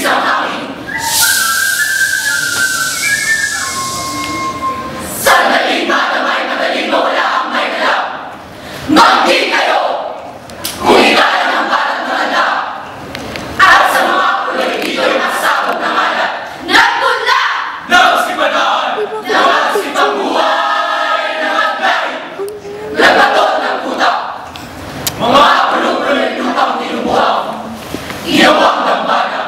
ng hangin. Sandaling madamay, madaling mawala ang may dala. Magdi kayo! Kung ikalan ang balat ng handa. At sa mga kulay dito'y nasabog ng alat. Nagpunla! Nagsipanan! Nagsipang buhay! Namaglay! Nagbatot ng puta! Mga pulong-pulong lupang tinumuhaw. Iyawang dambana.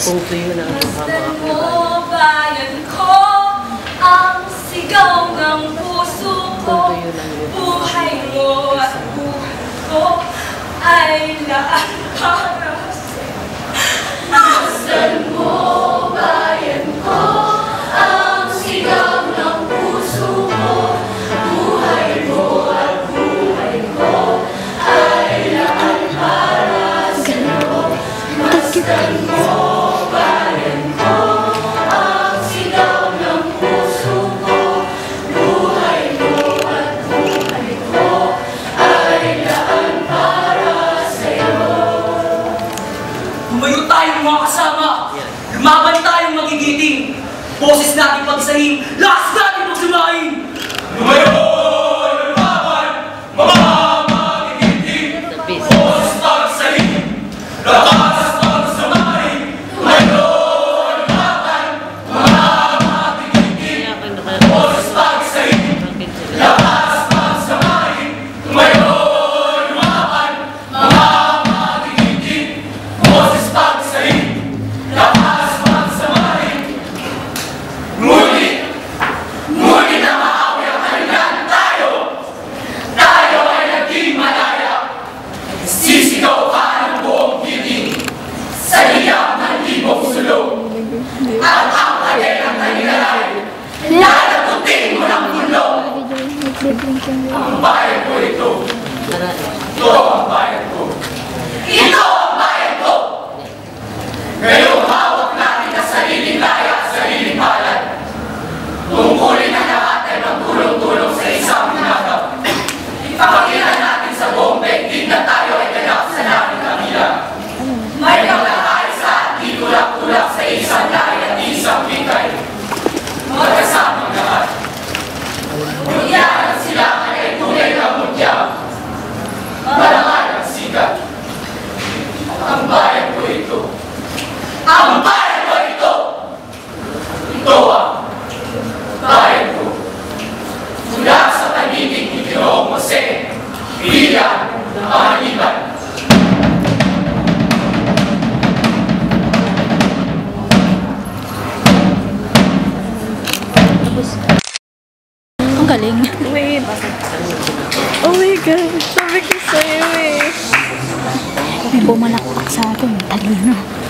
Punto yun ang Masdan mo, bayan ko, ang sigaw ng puso ko. Buhay mo at buhay ko ay laan para sa'yo. Masdan mo, bayan ko, ang sigaw ng puso ko. Buhay mo at buhay ko ay laan para sa'yo. Masdan mo, bayan ko, ang sigaw ng puso ko. Buhay mo at buhay ko ay laan para sa'yo. Tumayo tayong mga kasama. Lumaban tayong magigiting. Boses natin pagsahin. Lakas natin pagsumahin. Lumayo! Lumaban! Mga magigiting. Boses pagsahin. Lakas pagsumahin. Lumayo! Lumaban! Mga magigiting. Boses pagsahin. Lakas pagsumahin. Lumayo! Lumaban! Mga magigiting. Boses pagsahin. Lakas pagsamahin. Ngunit na maawi ang kanilan tayo. Tayo ay naging malaya. Sisigaw ka ng buong piling sa hiyap ng libong sulong. At ang kadelang kanilalay, lalagutin mo ng bulong. Ang bayan ko ito. Ito ang bayan ko. Ito ang bayan ko. Ngayong hawak natin ang sariling laya at sariling bayan. Tungkulin ang lahat ay magtulong-tulong sa isang minagaw. Ipakita natin sa buong daigdig na tayo ay ganap sa naming kamila. May maglakay sa at di tulak-tulak sa isang laya at isang bigay. Magkasamang lahat. Mutya ang silangan ay tunay na mutya. Malangan ang sigat. Ang bayan ko ito. Ang bayan ko ito! Ito ang bayan ko. Mula sa pag-ibig ni Ginoong Jose, Villa, Pangaliban. Ang galing. Wait. Oh my God. Sabi ko sa'yo eh. May bumalakpak sa akin. Talino.